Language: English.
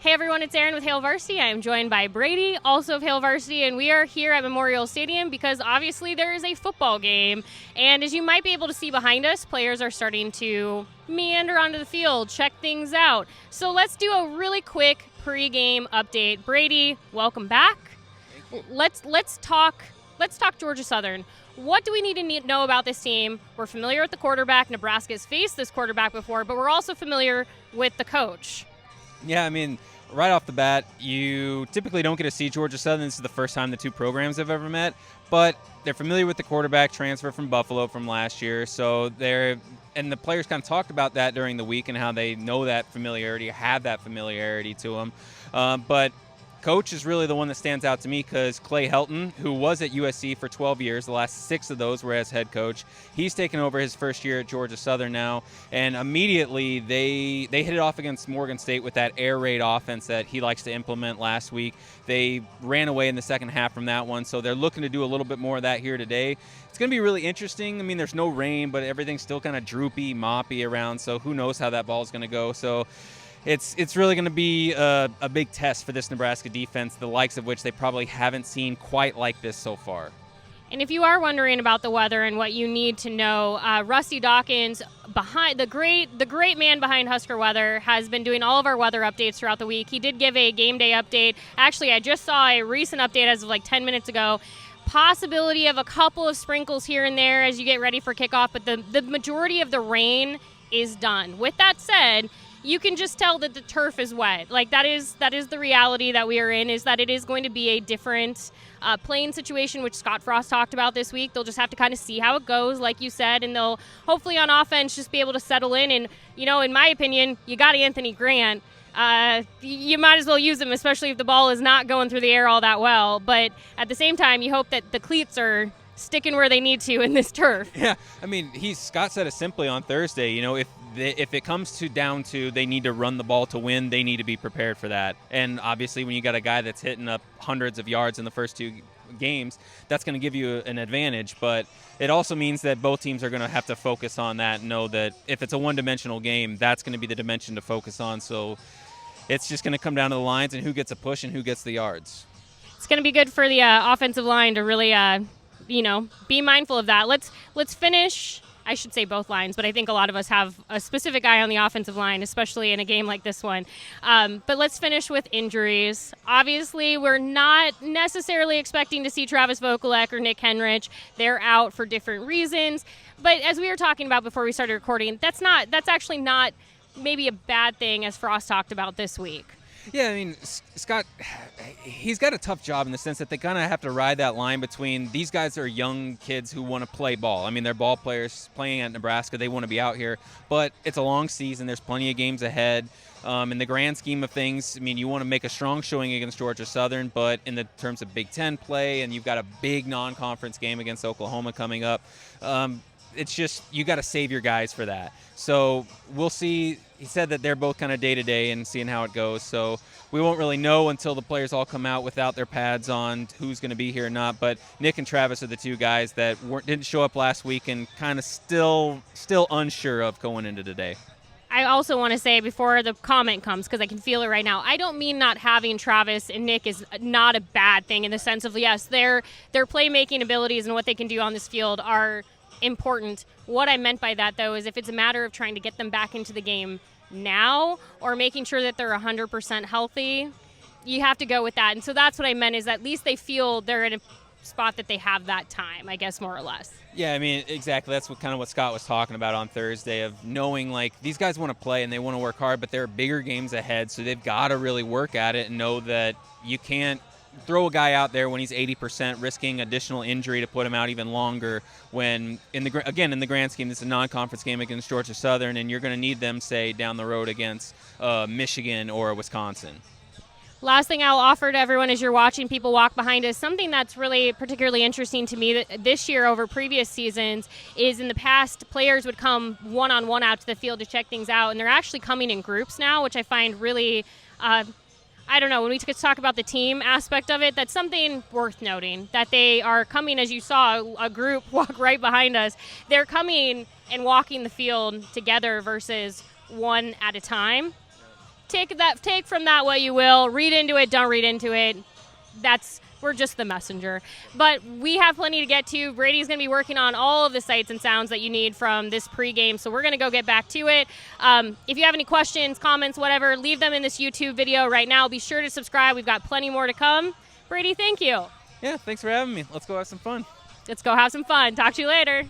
Hey everyone, it's Erin with Hail Varsity. I am joined by Brady, also of Hail Varsity, and we are here at Memorial Stadium because obviously there is a football game. And as you might be able to see behind us, players are starting to meander onto the field, check things out. So let's do a really quick pregame update. Brady, welcome back. Let's talk Georgia Southern. What do we need to know about this team? We're familiar with the quarterback. Nebraska has faced this quarterback before, but we're also familiar with the coach. Yeah, I mean, right off the bat, you typically don't get to see Georgia Southern. This is the first time the two programs have ever met, but they're familiar with the quarterback transfer from Buffalo from last year. So and the players kind of talked about that during the week and how they know that familiarity, have that familiarity to them. But coach is really the one that stands out to me because Clay Helton, who was at USC for 12 years, the last 6 of those were as head coach. He's taken over his first year at Georgia Southern now, and immediately they hit it off against Morgan State with that air raid offense that he likes to implement last week. They ran away in the second half from that one, so they're looking to do a little bit more of that here today. It's going to be really interesting. I mean, there's no rain, but everything's still kind of droopy, moppy around, so who knows how that ball is going to go. So It's really going to be a big test for this Nebraska defense, the likes of which they probably haven't seen quite like this so far. And if you are wondering about the weather and what you need to know, Rusty Dawkins, behind the great man behind Husker Weather, has been doing all of our weather updates throughout the week. He did give a game day update. Actually, I just saw a recent update as of like 10 minutes ago. Possibility of a couple of sprinkles here and there as you get ready for kickoff, but the majority of the rain is done. With that said, you can just tell that the turf is wet. Like that is the reality that we are in, is that it is going to be a different playing situation, which Scott Frost talked about this week. They'll just have to kind of see how it goes, like you said, and they'll hopefully on offense just be able to settle in. And, you know, in my opinion, you got Anthony Grant. You might as well use him, especially if the ball is not going through the air all that well. But at the same time, you hope that the cleats are sticking where they need to in this turf. Yeah, I mean, Scott said it simply on Thursday. You know, if it comes down to they need to run the ball to win, they need to be prepared for that. And obviously, when you got a guy that's hitting up hundreds of yards in the first 2 games, that's going to give you an advantage. But it also means that both teams are going to have to focus on that and know that if it's a one-dimensional game, that's going to be the dimension to focus on. So it's just going to come down to the lines and who gets a push and who gets the yards. It's going to be good for the offensive line to really be mindful of that. Let's finish. I should say both lines, but I think a lot of us have a specific eye on the offensive line, especially in a game like this one. But let's finish with injuries. Obviously, we're not necessarily expecting to see Travis Vokalek or Nick Henrich. They're out for different reasons. But as we were talking about before we started recording, that's actually not maybe a bad thing, as Frost talked about this week. Yeah, I mean, Scott, he's got a tough job in the sense that they kind of have to ride that line between these guys are young kids who want to play ball. I mean, they're ball players playing at Nebraska. They want to be out here, but it's a long season. There's plenty of games ahead. In the grand scheme of things, I mean, you want to make a strong showing against Georgia Southern, but in the terms of Big Ten play, and you've got a big non-conference game against Oklahoma coming up, it's just you got to save your guys for that. So we'll see. He said that they're both kind of day-to-day and seeing how it goes. So we won't really know until the players all come out without their pads on who's going to be here or not. But Nick and Travis are the two guys that didn't show up last week and kind of still unsure of going into today. I also want to say before the comment comes, because I can feel it right now, I don't mean not having Travis and Nick is not a bad thing in the sense of, yes, their playmaking abilities and what they can do on this field are important. What I meant by that, though, is if it's a matter of trying to get them back into the game now or making sure that they're 100% healthy, you have to go with that. And so that's what I meant, is at least they feel they're in a spot that they have that time, I guess, more or less. Yeah, I mean, exactly. That's what Scott was talking about on Thursday, of knowing, like, these guys want to play and they want to work hard, but there are bigger games ahead, so they've got to really work at it and know that you can't throw a guy out there when he's 80%, risking additional injury to put him out even longer when, in the grand scheme, this is a non-conference game against Georgia Southern, and you're going to need them, say, down the road against Michigan or Wisconsin. Last thing I'll offer to everyone as you're watching people walk behind us, something that's really particularly interesting to me this year over previous seasons is in the past, players would come one-on-one out to the field to check things out, and they're actually coming in groups now, which I find really I don't know, when we talk about the team aspect of it, that's something worth noting, that they are coming, as you saw, a group walk right behind us. They're coming and walking the field together versus one at a time. take from that what you will. Read into it, don't read into it. We're just the messenger. But we have plenty to get to. Brady's going to be working on all of the sights and sounds that you need from this pregame, so we're going to go get back to it. If you have any questions, comments, whatever, leave them in this YouTube video right now. Be sure to subscribe. We've got plenty more to come. Brady, thank you. Yeah, thanks for having me. Let's go have some fun. Let's go have some fun. Talk to you later.